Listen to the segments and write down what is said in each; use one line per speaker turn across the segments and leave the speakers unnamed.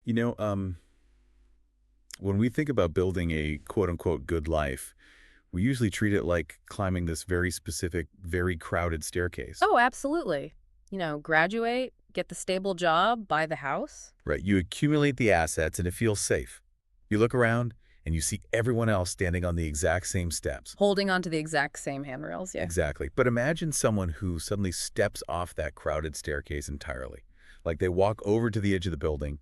You know, um, when we think about building a quote-unquote good life, we usually treat it like climbing this very specific, very crowded staircase,
Oh, absolutely. Graduate, get the stable job, buy the house.
right? You accumulate the assets and it feels safe. You look around and you see everyone else standing on the exact same steps.
Holding on to the exact same handrails, yeah.
Exactly. But imagine someone who suddenly steps off that crowded staircase entirely. Like they walk over to the edge of the building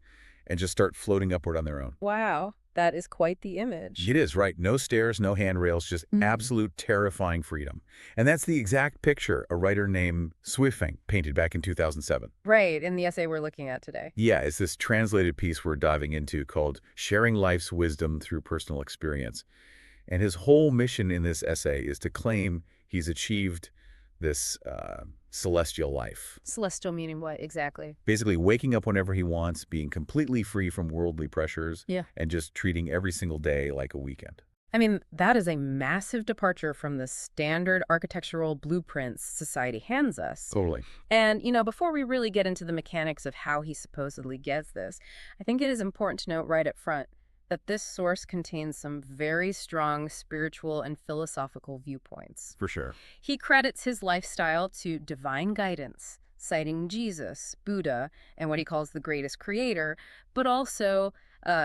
and just start floating upward on their own.
Wow, that is quite the image.
It is, right? No stairs, no handrails, just
Mhm.
absolute terrifying freedom. And that's the exact picture a writer named Swifeng painted back in 2007.
Right, in the essay we're looking at today.
Yeah, it's this translated piece we're diving into called Sharing Life's Wisdom Through Personal Experience. And his whole mission in this essay is to claim he's achieved this celestial life.
Celestial meaning what exactly?
Basically, waking up whenever he wants, being completely free from worldly pressures,
Yeah.
and just treating every single day like a weekend.
I mean, that is a massive departure from the standard architectural blueprints society hands us.
Totally.
And, before we really get into the mechanics of how he supposedly gets this, I think it is important to note right up front that this source contains some very strong spiritual and philosophical viewpoints.
For sure.
He credits his lifestyle to divine guidance, citing Jesus, Buddha, and what he calls the greatest creator, but also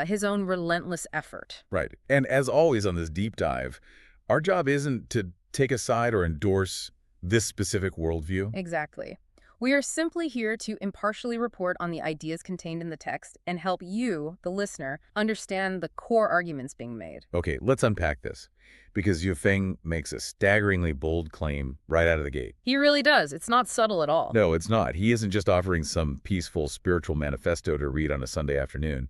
his own relentless effort.
Right. And as always on this deep dive, our job isn't to take a side or endorse this specific worldview.
Exactly. We are simply here to impartially report on the ideas contained in the text and help you, the listener, understand the core arguments being made.
Okay, let's unpack this, because Yufeng makes a staggeringly bold claim right out of the gate.
He really does. It's not subtle at all.
No, it's not. He isn't just offering some peaceful spiritual manifesto to read on a Sunday afternoon.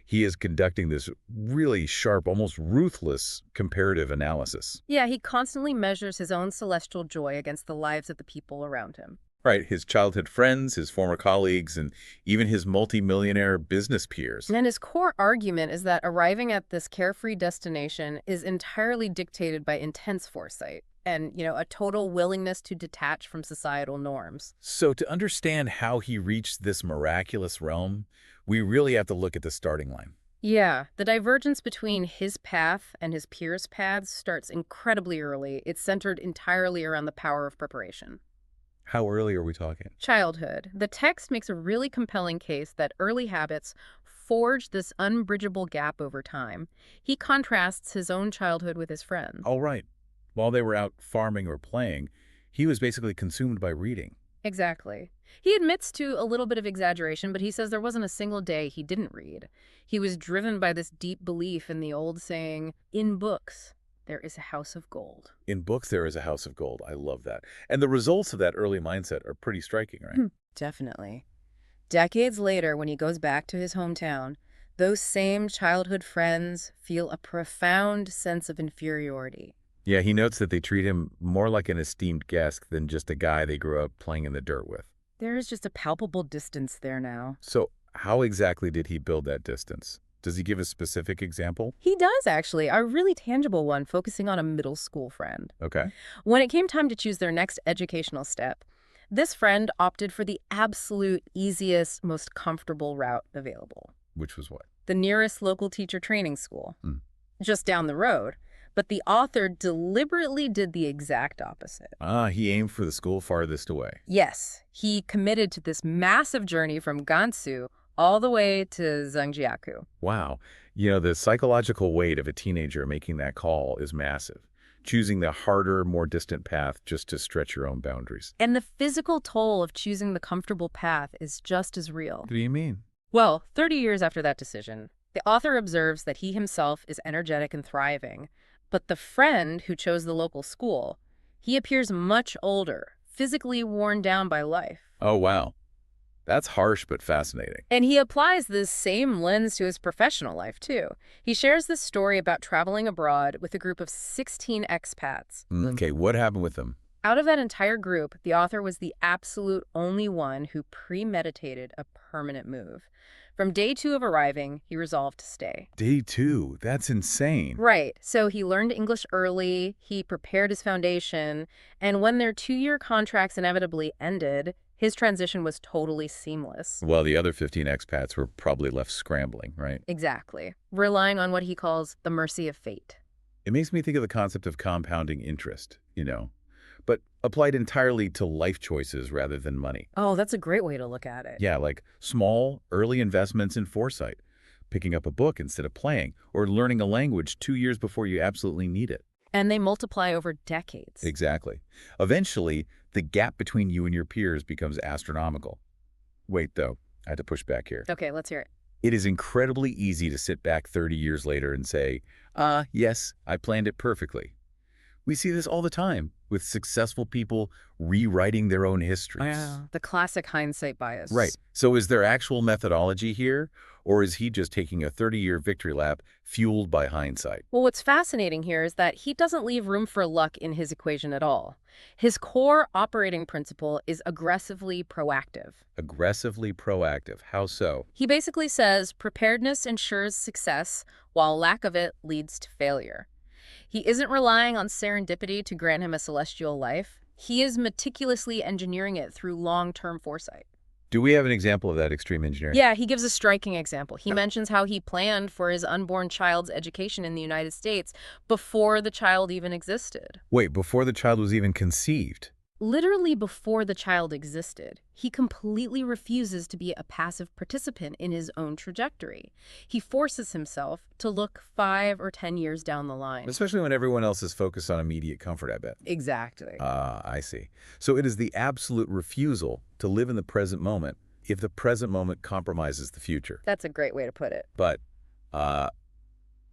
He is conducting this really sharp, almost ruthless comparative analysis.
Yeah, he constantly measures his own celestial joy against the lives of the people around him.
Right, his childhood friends, his former colleagues, and even his multimillionaire business peers.
And his core argument is that arriving at this carefree destination is entirely dictated by intense foresight and, a total willingness to detach from societal norms.
So to understand how he reached this miraculous realm, we really have to look at the starting line.
Yeah, the divergence between his path and his peers' paths starts incredibly early. It's centered entirely around the power of preparation.
How early are we talking?
Childhood. The text makes a really compelling case that early habits forge this unbridgeable gap over time. He contrasts his own childhood with his friends.
All right. While they were out farming or playing, he was basically consumed by reading.
Exactly. He admits to a little bit of exaggeration, but he says there wasn't a single day he didn't read. He was driven by this deep belief in the old saying, in books, there is a house of gold.
In books, there is a house of gold. I love that. And the results of that early mindset are pretty striking, right?
Definitely. Decades later, when he goes back to his hometown, those same childhood friends feel a profound sense of inferiority.
Yeah, he notes that they treat him more like an esteemed guest than just a guy they grew up playing in the dirt with.
There is just a palpable distance there now.
So how exactly did he build that distance? Does he give a specific example?
He does, actually, a really tangible one focusing on a middle school friend.
Okay.
When it came time to choose their next educational step, this friend opted for the absolute easiest, most comfortable route available.
Which was what?
The nearest local teacher training school,
Hmm.
just down the road. But the author deliberately did the exact opposite.
Ah, he aimed for the school farthest away.
Yes, he committed to this massive journey from Gansu all the way to Zhangjiakou.
Wow. You know, the psychological weight of a teenager making that call is massive. Choosing the harder, more distant path just to stretch your own boundaries.
And the physical toll of choosing the comfortable path is just as real.
What do you mean?
Well, 30 years after that decision, the author observes that he himself is energetic and thriving. But the friend who chose the local school, he appears much older, physically worn down by life.
Oh, wow. That's harsh but fascinating.
And he applies this same lens to his professional life, too. He shares this story about traveling abroad with a group of 16 expats.
Okay, what happened with them?
Out of that entire group, the author was the absolute only one who premeditated a permanent move. From day 2 of arriving, he resolved to stay.
Day 2. That's insane.
Right. So he learned English early, he prepared his foundation, and when their 2-year contracts inevitably ended, His transition was totally seamless.
While the other 15 expats were probably left scrambling, right?
Exactly. Relying on what he calls the mercy of fate.
It makes me think of the concept of compounding interest, but applied entirely to life choices rather than money.
Oh, that's a great way to look at it.
Yeah, like small, early investments in foresight, picking up a book instead of playing, or learning a language 2 years before you absolutely need it.
And they multiply over decades.
Exactly. Eventually, the gap between you and your peers becomes astronomical. Wait, though, I had to push back here.
Okay, let's hear it.
It is incredibly easy to sit back 30 years later and say, yes, I planned it perfectly. We see this all the time with successful people rewriting their own histories.
The classic hindsight bias.
Right. So is there actual methodology here, or is he just taking a 30-year victory lap fueled by hindsight?
Well, what's fascinating here is that he doesn't leave room for luck in his equation at all. His core operating principle is aggressively proactive.
Aggressively proactive. How so?
He basically says preparedness ensures success, while lack of it leads to failure. He isn't relying on serendipity to grant him a celestial life. He is meticulously engineering it through long-term foresight.
Do we have an example of that extreme engineering?
Yeah, he gives a striking example. He mentions how he planned for his unborn child's education in the United States before the child even existed.
Wait, before the child was even conceived?
Literally before the child existed, he completely refuses to be a passive participant in his own trajectory. He forces himself to look 5 or 10 years down the line.
Especially when everyone else is focused on immediate comfort, I bet.
Exactly.
I see. So it is the absolute refusal to live in the present moment if the present moment compromises the future.
That's a great way to put it.
But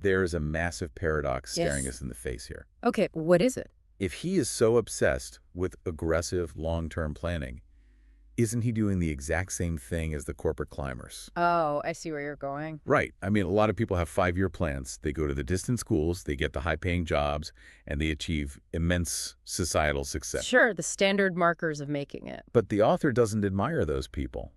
there is a massive paradox staring
Yes.
us in the face here.
Okay, what is it?
If he is so obsessed with aggressive long-term planning, isn't he doing the exact same thing as the corporate climbers?
Oh, I see where you're going.
Right. I mean, a lot of people have 5-year plans. They go to the distant schools, they get the high-paying jobs, and they achieve immense societal success.
Sure, the standard markers of making it.
But the author doesn't admire those people.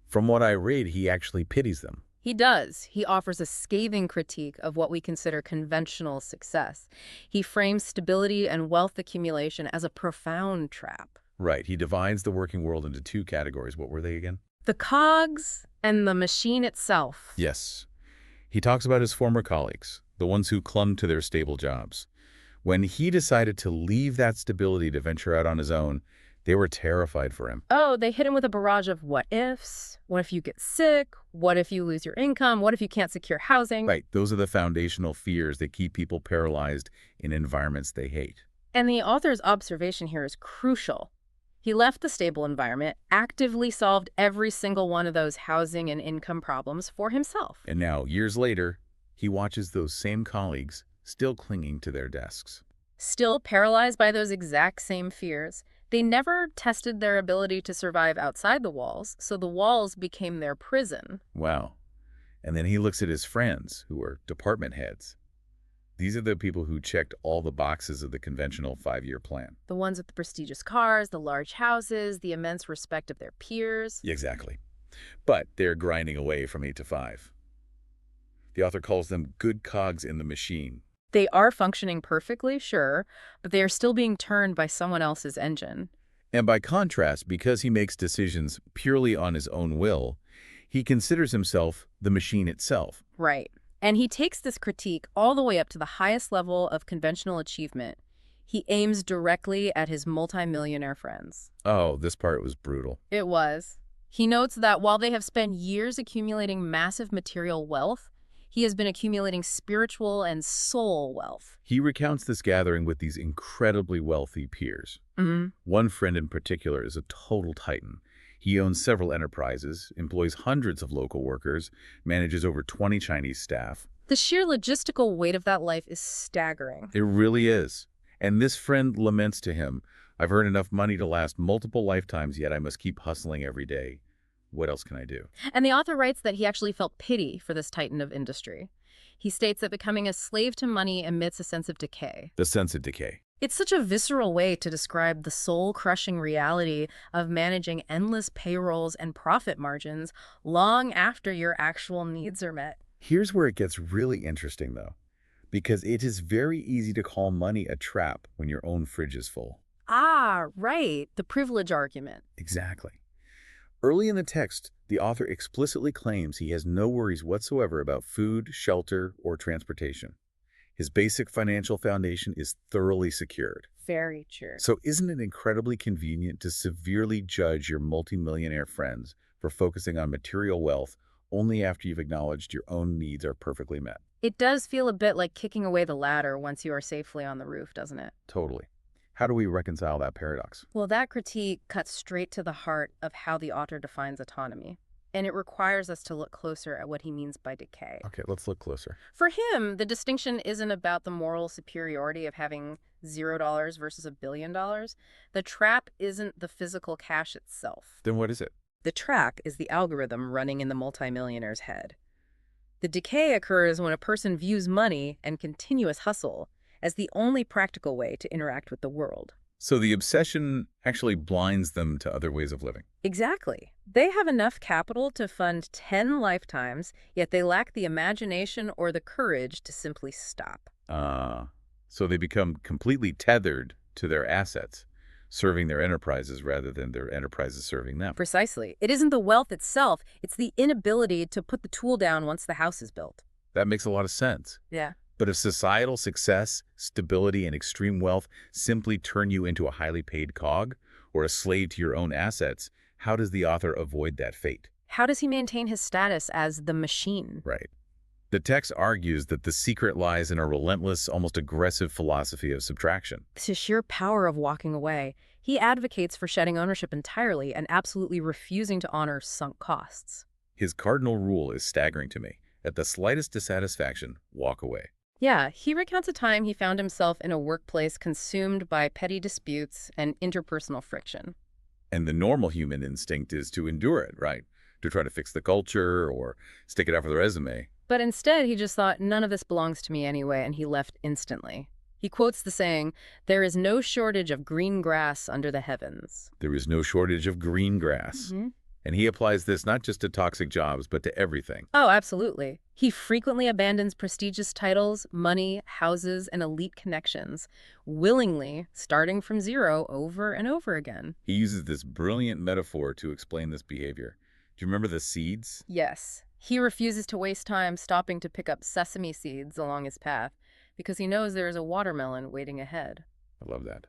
From what I read, he actually pities them.
He does. He offers a scathing critique of what we consider conventional success. He frames stability and wealth accumulation as a profound trap.
Right. He divides the working world into 2 categories. What were they again?
The cogs and the machine itself.
Yes. He talks about his former colleagues, the ones who clung to their stable jobs. When he decided to leave that stability to venture out on his own, they were terrified for him.
Oh, they hit him with a barrage of what ifs. What if you get sick? What if you lose your income? What if you can't secure housing?
Right. Those are the foundational fears that keep people paralyzed in environments they hate.
And the author's observation here is crucial. He left the stable environment, actively solved every single one of those housing and income problems for himself.
And now, years later, he watches those same colleagues still clinging to their desks.
Still paralyzed by those exact same fears, they never tested their ability to survive outside the walls, so the walls became their prison.
Wow. And then he looks at his friends, who are department heads. These are the people who checked all the boxes of the conventional 5-year plan.
The ones with the prestigious cars, the large houses, the immense respect of their peers.
Exactly. But they're grinding away from 8 to 5. The author calls them good cogs in the machine.
They are functioning perfectly, sure, but they are still being turned by someone else's engine.
And by contrast, because he makes decisions purely on his own will, he considers himself the machine itself.
Right. And he takes this critique all the way up to the highest level of conventional achievement. He aims directly at his multimillionaire friends.
Oh, this part was brutal.
It was. He notes that while they have spent years accumulating massive material wealth, he has been accumulating spiritual and soul wealth.
He recounts this gathering with these incredibly wealthy peers.
Mm-hmm.
One friend in particular is a total titan. He owns several enterprises, employs hundreds of local workers, manages over 20 Chinese staff.
The sheer logistical weight of that life is staggering.
It really is. And this friend laments to him, "I've earned enough money to last multiple lifetimes, yet I must keep hustling every day. What else can I do?"
And the author writes that he actually felt pity for this titan of industry. He states that becoming a slave to money emits a sense of decay.
The sense of decay.
It's such a visceral way to describe the soul-crushing reality of managing endless payrolls and profit margins long after your actual needs are met.
Here's where it gets really interesting, though, because it is very easy to call money a trap when your own fridge is full.
Ah, right. The privilege argument.
Exactly. Early in the text, the author explicitly claims he has no worries whatsoever about food, shelter, or transportation. His basic financial foundation is thoroughly secured.
Very true.
So isn't it incredibly convenient to severely judge your multimillionaire friends for focusing on material wealth only after you've acknowledged your own needs are perfectly met?
It does feel a bit like kicking away the ladder once you are safely on the roof, doesn't it?
Totally. How do we reconcile that paradox?
Well, that critique cuts straight to the heart of how the author defines autonomy, and it requires us to look closer at what he means by decay.
Okay, let's look closer.
For him, the distinction isn't about the moral superiority of having $0 versus $1 billion. The trap isn't the physical cash itself.
Then what is it?
The trap is the algorithm running in the multimillionaire's head. The decay occurs when a person views money and continuous hustle as the only practical way to interact with the world.
So the obsession actually blinds them to other ways of living.
Exactly. They have enough capital to fund 10 lifetimes, yet they lack the imagination or the courage to simply stop.
So they become completely tethered to their assets, serving their enterprises rather than their enterprises serving them.
Precisely. It isn't the wealth itself, it's the inability to put the tool down once the house is built.
That makes a lot of sense.
Yeah.
But if societal success, stability, and extreme wealth simply turn you into a highly paid cog or a slave to your own assets, how does the author avoid that fate?
How does he maintain his status as the machine?
Right. The text argues that the secret lies in a relentless, almost aggressive philosophy of subtraction.
The sheer power of walking away. He advocates for shedding ownership entirely and absolutely refusing to honor sunk costs.
His cardinal rule is staggering to me. At the slightest dissatisfaction, walk away.
Yeah, he recounts a time he found himself in a workplace consumed by petty disputes and interpersonal friction.
And the normal human instinct is to endure it, right? To try to fix the culture or stick it out for the resume.
But instead, he just thought, none of this belongs to me anyway, and he left instantly. He quotes the saying, "There is no shortage of green grass under the heavens."
There is no shortage of green grass. And he applies this not just to toxic jobs, but to everything.
Oh, absolutely. He frequently abandons prestigious titles, money, houses, and elite connections, willingly starting from zero over and over again.
He uses this brilliant metaphor to explain this behavior. Do you remember the seeds?
Yes, he refuses to waste time stopping to pick up sesame seeds along his path because he knows there is a watermelon waiting ahead.
I love that.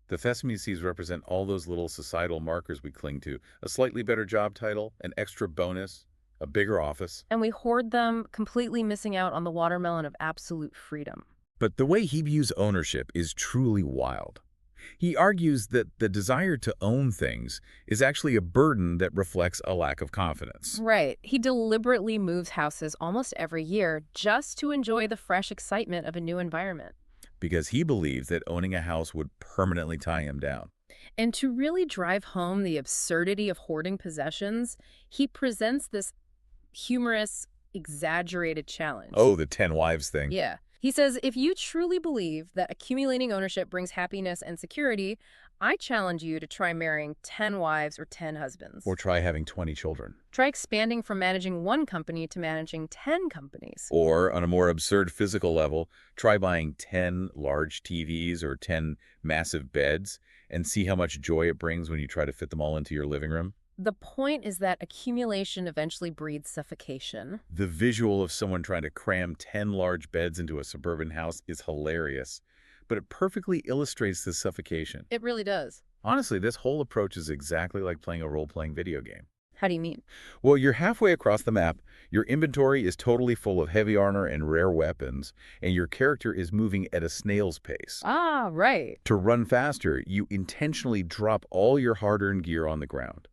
The sesame seeds represent all those little societal markers we cling to. A slightly better job title, an extra bonus, a bigger office.
And we hoard them, completely missing out on the watermelon of absolute freedom.
But the way he views ownership is truly wild. He argues that the desire to own things is actually a burden that reflects a lack of confidence.
Right. He deliberately moves houses almost every year just to enjoy the fresh excitement of a new environment.
Because he believes that owning a house would permanently tie him down.
And to really drive home the absurdity of hoarding possessions, he presents this humorous, exaggerated challenge.
Oh, the 10 wives thing.
Yeah. He says, if you truly believe that accumulating ownership brings happiness and security, I challenge you to try marrying 10 wives or 10 husbands.
Or try having 20 children.
Try expanding from managing one company to managing 10 companies.
Or, on a more absurd physical level, try buying 10 large TVs or 10 massive beds and see how much joy it brings when you try to fit them all into your living room.
The point is that accumulation eventually breeds suffocation.
The visual of someone trying to cram 10 large beds into a suburban house is hilarious, but it perfectly illustrates this suffocation.
It really does.
Honestly, this whole approach is exactly like playing a role-playing video game.
How do you mean?
Well, you're halfway across the map, your inventory is totally full of heavy armor and rare weapons, and your character is moving at a snail's pace.
Ah, right.
To run faster, you intentionally drop all your hard-earned gear on the ground.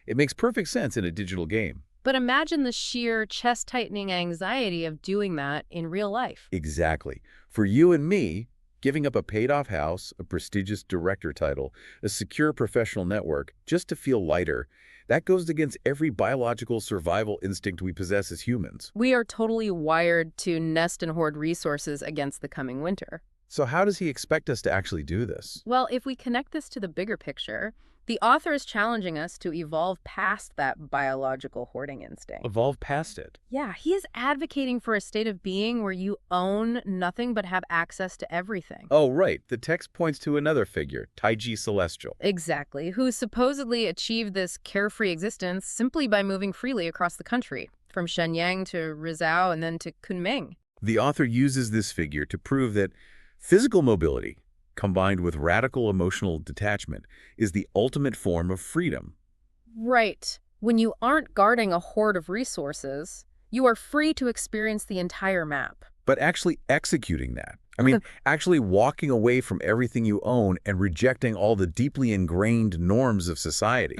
It makes perfect sense in a digital game.
But imagine the sheer chest-tightening anxiety of doing that in real life.
Exactly. For you and me, giving up a paid-off house, a prestigious director title, a secure professional network, just to feel lighter, that goes against every biological survival instinct we possess as humans.
We are totally wired to nest and hoard resources against the coming winter.
So how does he expect us to actually do this?
Well, if we connect this to the bigger picture, The author is challenging us to evolve past that biological hoarding instinct.
Evolve past it.
Yeah, he is advocating for a state of being where you own nothing but have access to everything.
Oh, right. The text points to another figure, Taiji Celestial.
Exactly, who supposedly achieved this carefree existence simply by moving freely across the country, from Shenyang to Rizhao and then to Kunming.
The author uses this figure to prove that physical mobility, combined with radical emotional detachment, is the ultimate form of freedom.
Right. When you aren't guarding a hoard of resources, you are free to experience the entire map.
But actually executing that, I mean, actually walking away from everything you own and rejecting all the deeply ingrained norms of society.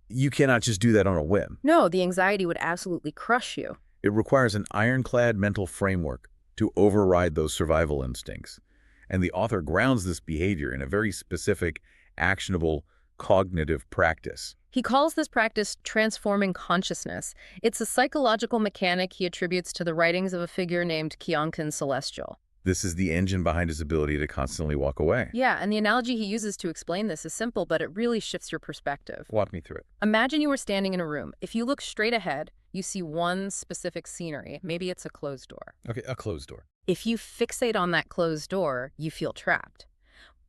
You cannot just do that on a whim.
No, the anxiety would absolutely crush you.
It requires an ironclad mental framework to override those survival instincts. And the author grounds this behavior in a very specific, actionable, cognitive practice.
He calls this practice transforming consciousness. It's a psychological mechanic he attributes to the writings of a figure named Lifechanyuan Celestial.
This is the engine behind his ability to constantly walk away.
Yeah, and the analogy he uses to explain this is simple, but it really shifts your perspective.
Walk me through it.
Imagine you were standing in a room. If you look straight ahead, you see one specific scenery. Maybe it's a closed door.
Okay, a closed door.
If you fixate on that closed door, you feel trapped.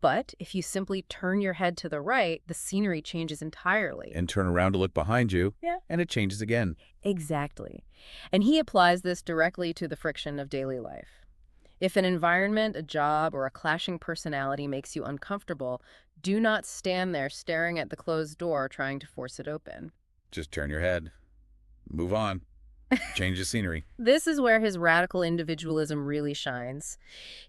But if you simply turn your head to the right, the scenery changes entirely.
And turn around to look behind you,
Yeah.
and it changes again.
Exactly. And he applies this directly to the friction of daily life. If an environment, a job, or a clashing personality makes you uncomfortable, do not stand there staring at the closed door trying to force it open.
Just turn your head. Move on. Change the scenery.
This is where his radical individualism really shines.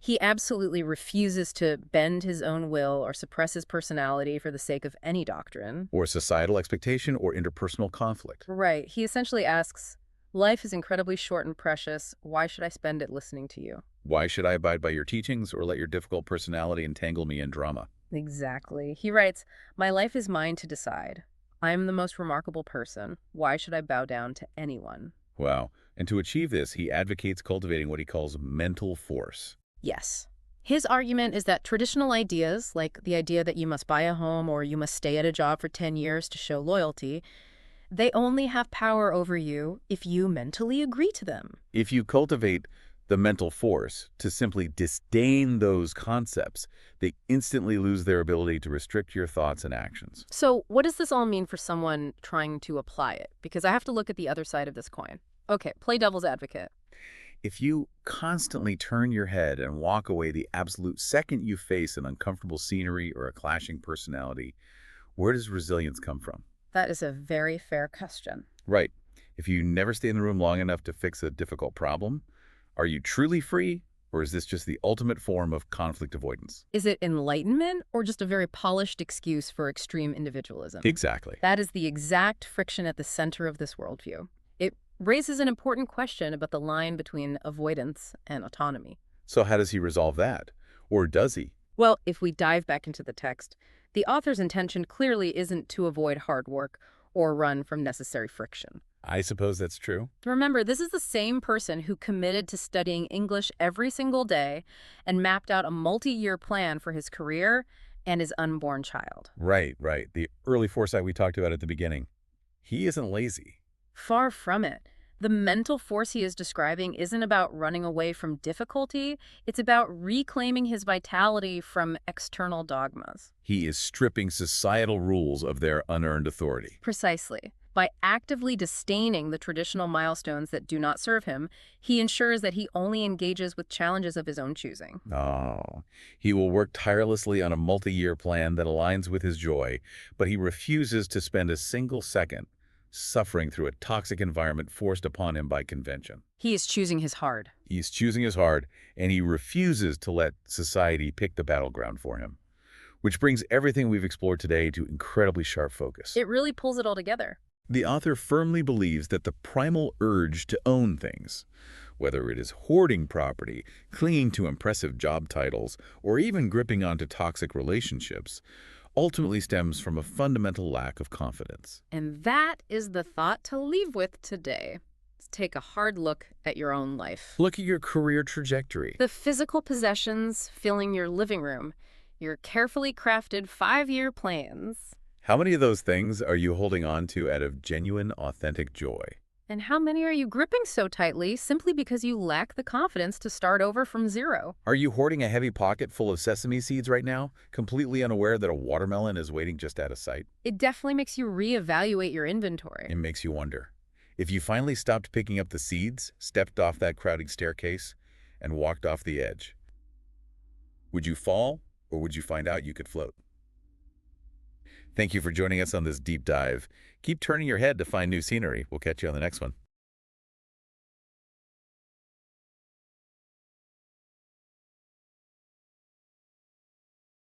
He absolutely refuses to bend his own will or suppress his personality for the sake of any doctrine.
Or societal expectation or interpersonal conflict.
Right. He essentially asks, life is incredibly short and precious. Why should I spend it listening to you?
Why should I abide by your teachings or let your difficult personality entangle me in drama?
Exactly. He writes, my life is mine to decide. I am the most remarkable person. Why should I bow down to anyone?
Wow. And to achieve this, he advocates cultivating what he calls mental force.
Yes. His argument is that traditional ideas, like the idea that you must buy a home or you must stay at a job for 10 years to show loyalty, they only have power over you if you mentally agree to them.
If you cultivate the mental force to simply disdain those concepts, they instantly lose their ability to restrict your thoughts and actions.
So what does this all mean for someone trying to apply it? Because I have to look at the other side of this coin. Okay, play devil's advocate.
If you constantly turn your head and walk away the absolute second you face an uncomfortable scenery or a clashing personality, where does resilience come from?
That is a very fair question.
Right. If you never stay in the room long enough to fix a difficult problem, are you truly free, or is this just the ultimate form of conflict avoidance?
Is it enlightenment or just a very polished excuse for extreme individualism?
Exactly.
That is the exact friction at the center of this worldview. It raises an important question about the line between avoidance and autonomy.
So how does he resolve that? Or does he?
Well, if we dive back into the text, the author's intention clearly isn't to avoid hard work or run from necessary friction.
I suppose that's true.
Remember, this is the same person who committed to studying English every single day and mapped out a multi-year plan for his career and his unborn child.
Right. The early foresight we talked about at the beginning. He isn't lazy.
Far from it. The mental force he is describing isn't about running away from difficulty. It's about reclaiming his vitality from external dogmas.
He is stripping societal rules of their unearned authority.
Precisely. By actively disdaining the traditional milestones that do not serve him, he ensures that he only engages with challenges of his own choosing.
Oh, he will work tirelessly on a multi-year plan that aligns with his joy, but he refuses to spend a single second suffering through a toxic environment forced upon him by convention.
He is choosing his hard.
He's choosing his hard, and he refuses to let society pick the battleground for him. Which brings everything we've explored today to incredibly sharp focus.
It really pulls it all together.
The author firmly believes that the primal urge to own things, whether it is hoarding property, clinging to impressive job titles, or even gripping onto toxic relationships, ultimately stems from a fundamental lack of confidence.
And that is the thought to leave with today. Let's take a hard look at your own life.
Look at your career trajectory.
The physical possessions filling your living room, Your carefully crafted 5-year plans.
How many of those things are you holding on to out of genuine, authentic joy?
And how many are you gripping so tightly simply because you lack the confidence to start over from zero?
Are you hoarding a heavy pocket full of sesame seeds right now, completely unaware that a watermelon is waiting just out of sight?
It definitely makes you reevaluate your inventory.
It makes you wonder. If you finally stopped picking up the seeds, stepped off that crowded staircase, and walked off the edge, would you fall, or would you find out you could float? Thank you for joining us on this deep dive. Keep turning your head to find new scenery. We'll catch you on the next one.